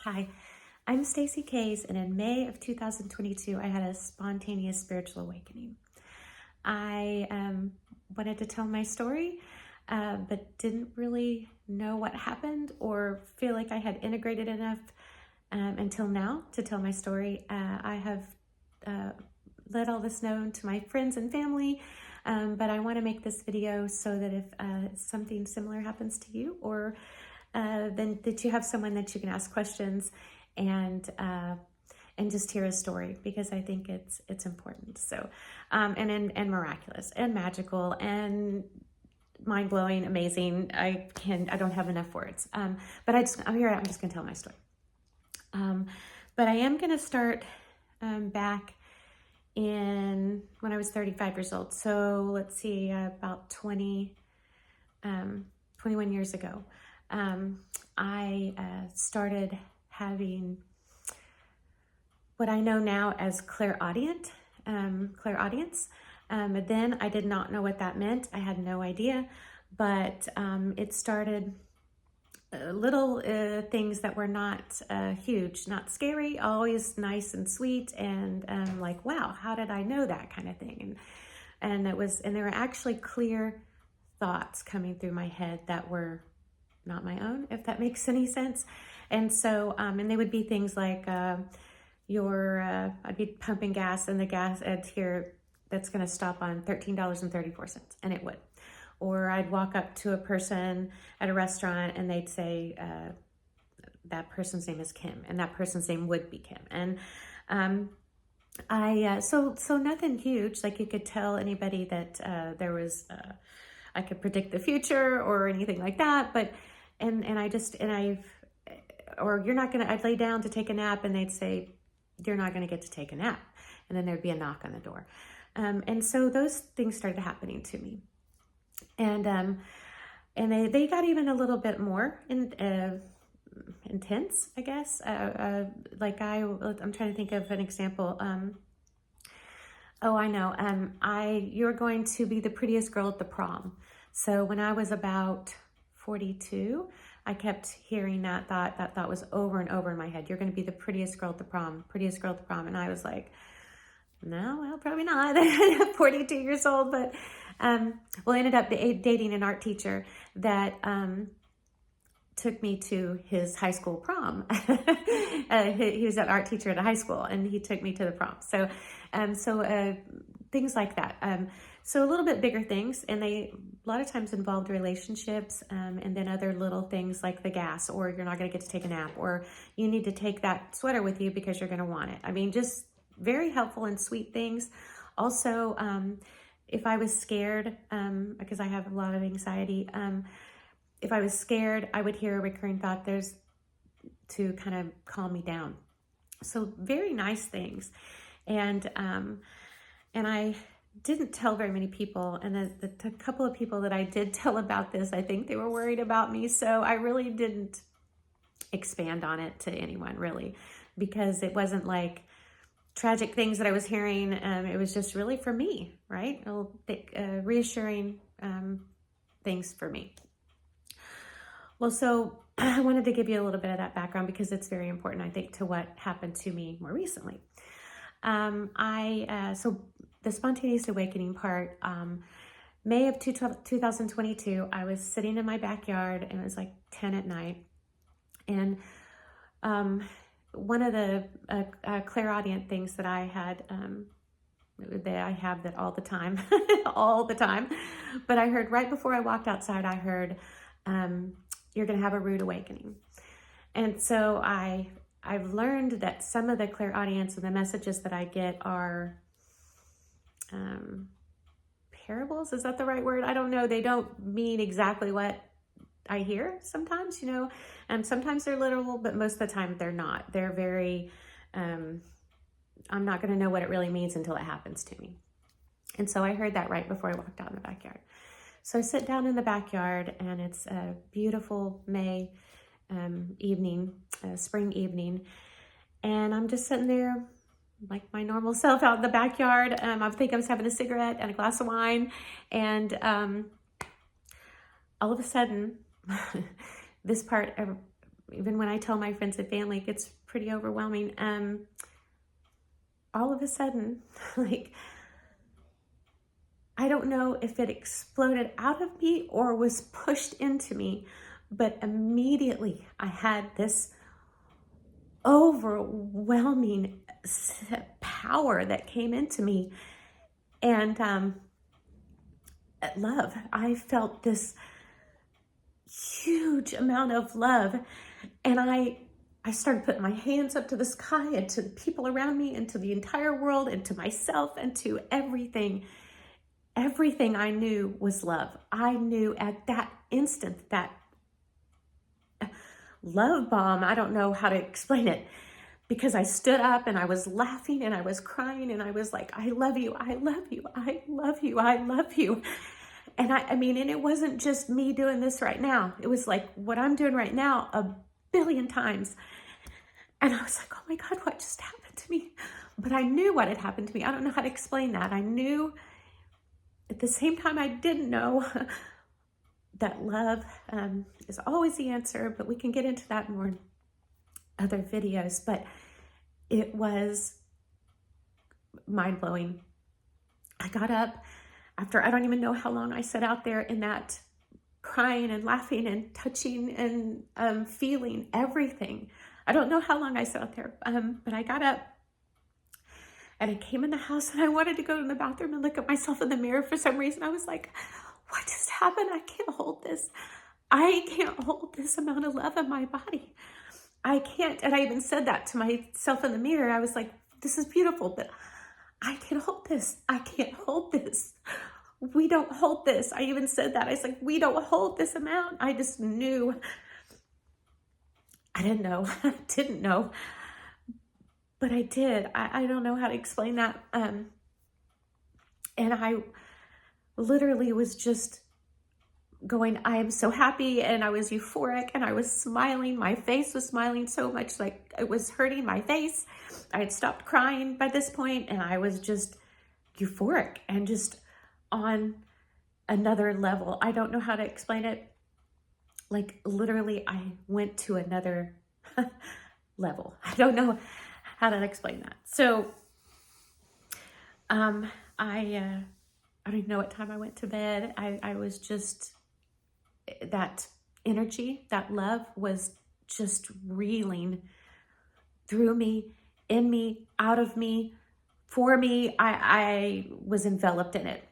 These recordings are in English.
Hi, I'm Stacy Case, and in May of 2022, I had a spontaneous spiritual awakening. I wanted to tell my story, but didn't really know what happened or feel like I had integrated enough until now to tell my story. I have let all this known to my friends and family, but I want to make this video so that if something similar happens to you, or then that you have someone that you can ask questions and just hear a story, because I think it's important. So and miraculous and magical and mind-blowing, amazing. I don't have enough words. But I'm just gonna tell my story. But I am gonna start back in when I was 35 years old. So let's see, about 21 years ago. I started having what I know now as clairaudience. Then I did not know what that meant. I had no idea, but it started little things that were not huge, not scary, always nice and sweet, and like, wow, how did I know that kind of thing? And there were actually clear thoughts coming through my head that were not my own, if that makes any sense. And so, and they would be things like I'd be pumping gas, and the gas ad here that's going to stop on $13.34, and it would. Or I'd walk up to a person at a restaurant, and they'd say that person's name is Kim, and that person's name would be Kim. And so nothing huge, like you could tell anybody that there was I could predict the future or anything like that, but I'd lay down to take a nap, and they'd say, you're not going to get to take a nap. And then there'd be a knock on the door. And so those things started happening to me. And they got even a little bit more intense, I guess. I'm trying to think of an example. I know. You're going to be the prettiest girl at the prom. So when I was about 42, I kept hearing that thought was over and over in my head. You're going to be the prettiest girl at the prom, prettiest girl at the prom. And I was like, no, well, probably not. I'm 42 years old, but I ended up dating an art teacher that took me to his high school prom. He was an art teacher at a high school, and he took me to the prom. So things like that. So a little bit bigger things, and they a lot of times involved relationships, and then other little things like the gas, or you're not going to get to take a nap, or you need to take that sweater with you because you're going to want it. I mean, just very helpful and sweet things. Also, if I was scared, because I have a lot of anxiety, if I was scared, I would hear a recurring thought to kind of calm me down. So very nice things. And I didn't tell very many people. And the couple of people that I did tell about this, I think they were worried about me. So I really didn't expand on it to anyone, really, because it wasn't like tragic things that I was hearing. It was just really for me, right? Reassuring things for me. Well, so I wanted to give you a little bit of that background because it's very important, I think, to what happened to me more recently. So the spontaneous awakening part, May of 2022, I was sitting in my backyard, and it was like 10 at night. And one of the clairaudient things that I had, I have that all the time, all the time. But I heard right before I walked outside, I heard, you're going to have a rude awakening. And so I've learned that some of the clairaudience and the messages that I get are parables. Is that the right word? I don't know. They don't mean exactly what I hear sometimes, and sometimes they're literal, but most of the time they're not. They're very, I'm not going to know what it really means until it happens to me. And so I heard that right before I walked out in the backyard. So I sit down in the backyard, and it's a beautiful May evening, spring evening. And I'm just sitting there like my normal self out in the backyard. I think I was having a cigarette and a glass of wine. And all of a sudden, this part even when I tell my friends and family, it gets pretty overwhelming. All of a sudden, like, I don't know if it exploded out of me or was pushed into me, but immediately I had this overwhelming power that came into me. And love, I felt this huge amount of love. And I started putting my hands up to the sky and to the people around me and to the entire world and to myself and to everything. Everything I knew was love. I knew at that instant, that love bomb, I don't know how to explain it, because I stood up and I was laughing and I was crying and I was like, I love you, I love you, I love you, I love you. And I mean, and it wasn't just me doing this right now. It was like what I'm doing right now a billion times. And I was like, oh my God, what just happened to me? But I knew what had happened to me. I don't know how to explain that. I knew at the same time I didn't know that love is always the answer, but we can get into that more in other videos. But it was mind-blowing. I got up after I don't even know how long I sat out there in that crying and laughing and touching and feeling everything. I don't know how long I sat out there, but I got up and I came in the house and I wanted to go to the bathroom and look at myself in the mirror. For some reason, I was like, what just happened? I can't hold this. I can't hold this amount of love in my body. I can't. And I even said that to myself in the mirror. I was like, this is beautiful, but I can't hold this. I can't hold this. We don't hold this. I even said that. I was like, we don't hold this amount. I just knew. I didn't know. I didn't know. But I did. I don't know how to explain that. And I literally was just going, I am so happy, and I was euphoric, and I was smiling. My face was smiling so much, like it was hurting my face. I had stopped crying by this point, and I was just euphoric and just on another level. I don't know how to explain it. Like literally, I went to another level. I don't know how to explain that. So, I don't even know what time I went to bed. I was just, that energy, that love was just reeling through me, in me, out of me, for me. I was enveloped in it.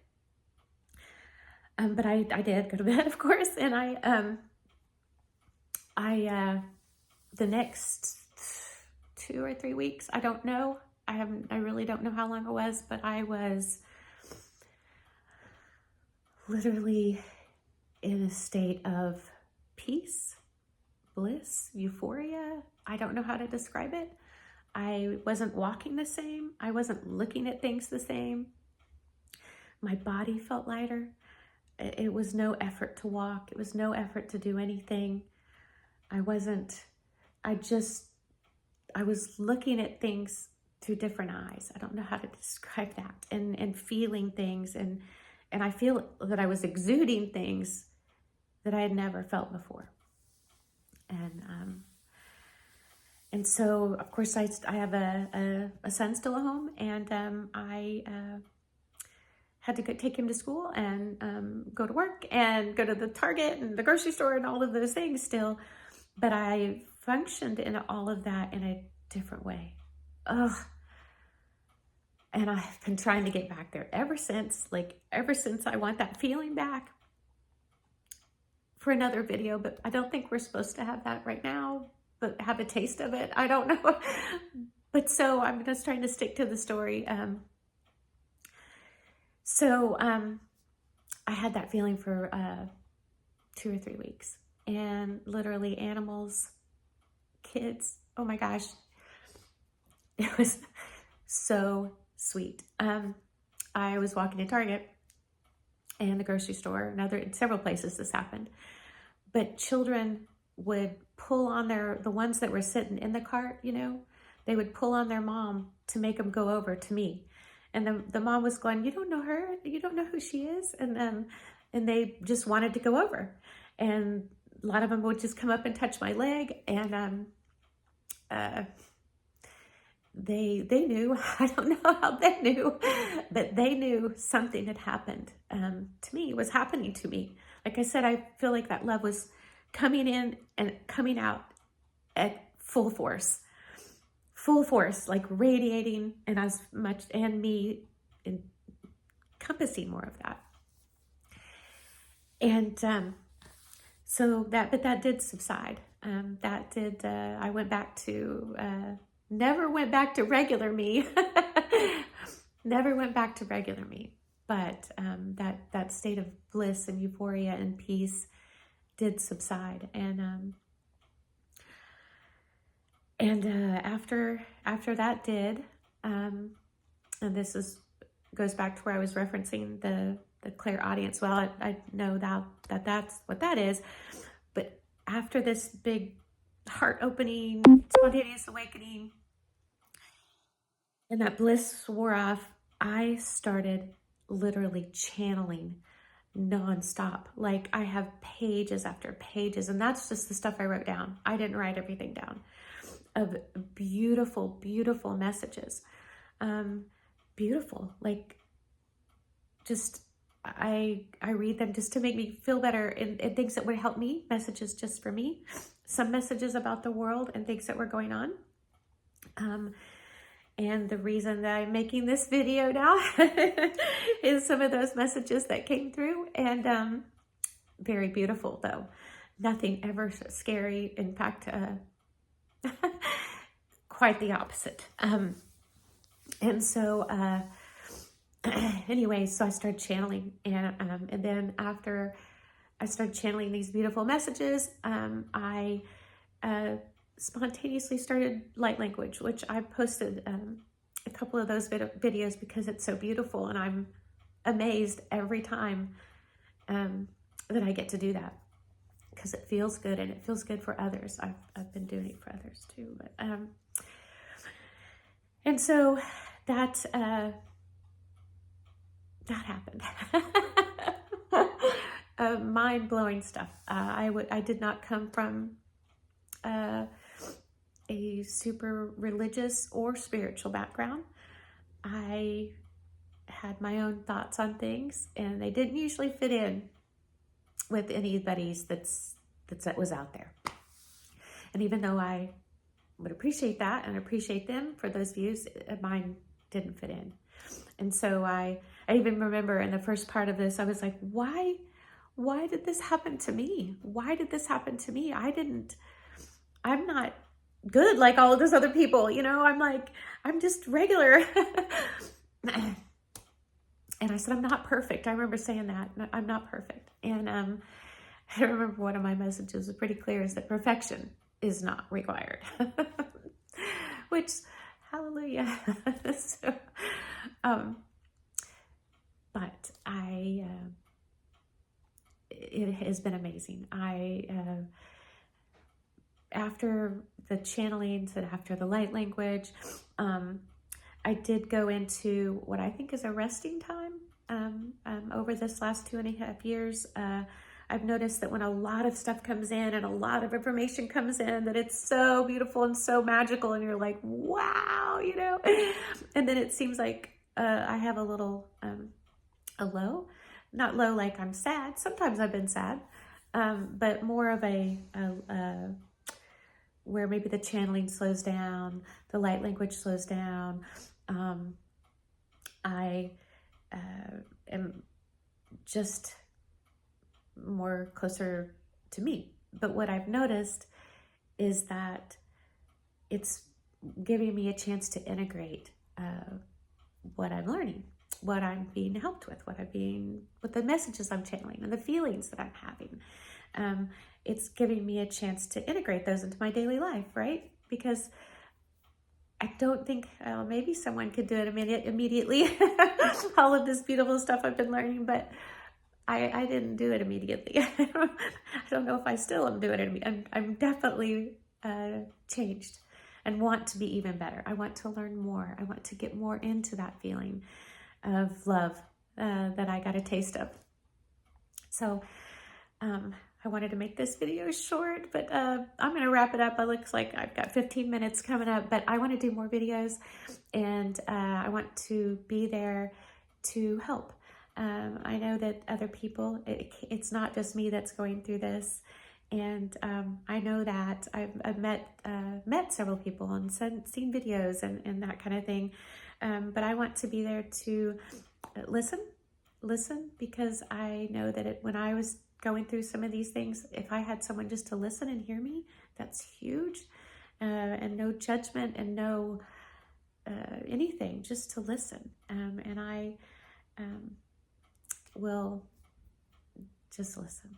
But I did go to bed, of course. And the next 2 or 3 weeks, I don't know. I really don't know how long it was, but I was literally in a state of peace, bliss, euphoria. I don't know how to describe it. I wasn't walking the same. I wasn't looking at things the same. My body felt lighter. It was no effort to walk. It was no effort to do anything. I was looking at things through different eyes. I don't know how to describe that. And feeling things. And I feel that I was exuding things that I had never felt before. And so, of course, I have a son still at home, and I had to take him to school and go to work and go to the Target and the grocery store and all of those things still. But I functioned in all of that in a different way. Ugh. And I've been trying to get back there ever since I want that feeling back for another video. But I don't think we're supposed to have that right now, but have a taste of it. I don't know. But so I'm just trying to stick to the story. I had that feeling for 2 or 3 weeks, and literally animals, kids, oh my gosh, it was so sweet. I was walking to Target and the grocery store and several places this happened, but children would pull on the ones that were sitting in the cart, they would pull on their mom to make them go over to me. And the mom was going, you don't know her? You don't know who she is? And they just wanted to go over. And a lot of them would just come up and touch my leg, and they knew. I don't know how they knew, but they knew something had happened to me, was happening to me. Like I said, I feel like that love was coming in and coming out at full force, like radiating, and as much, and me encompassing more of that. And but that did subside. I went back to, never went back to regular me. Never went back to regular me. But that state of bliss and euphoria and peace did subside. And after that did, and this goes back to where I was referencing the clairaudience. Well, I know that's what that is. But after this big heart-opening, spontaneous awakening, and that bliss wore off, I started literally channeling nonstop. Like, I have pages after pages, and that's just the stuff I wrote down. I didn't write everything down, of beautiful, beautiful messages. Beautiful, like, just, I read them just to make me feel better, and things that would help me, messages just for me, some messages about the world and things that were going on. And the reason that I'm making this video now is some of those messages that came through, and very beautiful though. Nothing ever scary. In fact, quite the opposite. And so, anyway, so I started channeling, and then after I started channeling these beautiful messages, I spontaneously started light language, which I posted a couple of those videos because it's so beautiful, and I'm amazed every time that I get to do that, because it feels good, and it feels good for others. I've been doing it for others too, but and so that happened. Mind-blowing stuff. I did not come from a super religious or spiritual background. I had my own thoughts on things, and they didn't usually fit in with anybody's that was out there. And even though I would appreciate that and appreciate them for those views, mine didn't fit in. And so I even remember in the first part of this, I was like, why did this happen to me? Why did this happen to me? I'm not good like all of those other people, you know? I'm just regular. And I said, I'm not perfect. I remember saying that. I'm not perfect. And I remember one of my messages was pretty clear, is that perfection is not required. Which, hallelujah. So, but it has been amazing. After the channelings and after the light language, I did go into what I think is a resting time. Over this last 2.5 years, I've noticed that when a lot of stuff comes in and a lot of information comes in, that it's so beautiful and so magical, and you're like, wow, you know? And then it seems like I have a little, a low, not low like I'm sad. Sometimes I've been sad, but more of a where maybe the channeling slows down, the light language slows down. I am just more closer to me. But what I've noticed is that it's giving me a chance to integrate what I'm learning, what I'm being helped with, with the messages I'm channeling and the feelings that I'm having. It's giving me a chance to integrate those into my daily life, right? Because I don't think, maybe someone could do it immediately, all of this beautiful stuff I've been learning, but I didn't do it immediately. I don't know if I still am doing it. I'm definitely changed and want to be even better. I want to learn more. I want to get more into that feeling of love that I got a taste of. So I I wanted to make this video short, but I'm going to wrap it up. It looks like I've got 15 minutes coming up, but I want to do more videos, and I want to be there to help. I know that other people, it's not just me that's going through this. And I know that I've met several people and seen videos and that kind of thing. But I want to be there to listen, because I know that when I was going through some of these things, if I had someone just to listen and hear me, that's huge. And no judgment and no anything, just to listen. And I will just listen.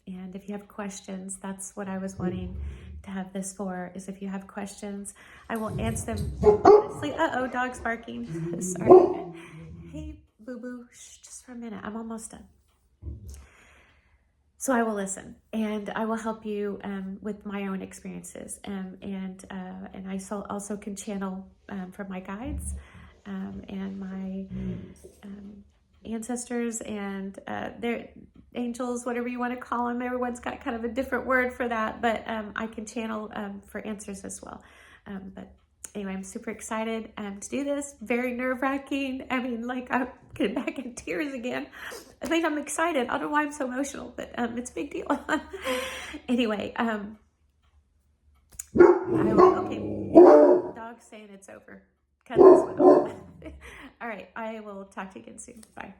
And if you have questions, that's what I was wanting to have this for, is if you have questions, I will answer them honestly. Uh-oh, dog's barking. Sorry. Hey, boo-boo, just for a minute. I'm almost done. So I will listen, and I will help you with my own experiences. And I also can channel from my guides and my ancestors and their angels, whatever you want to call them. Everyone's got kind of a different word for that, but I can channel for answers as well. But anyway, I'm super excited to do this. Very nerve-wracking. I mean, like, I'm getting back in tears again. I mean, I'm excited. I don't know why I'm so emotional, but it's a big deal. Anyway, okay, dog's saying it's over. Cut this one off. All right, I will talk to you again soon. Bye.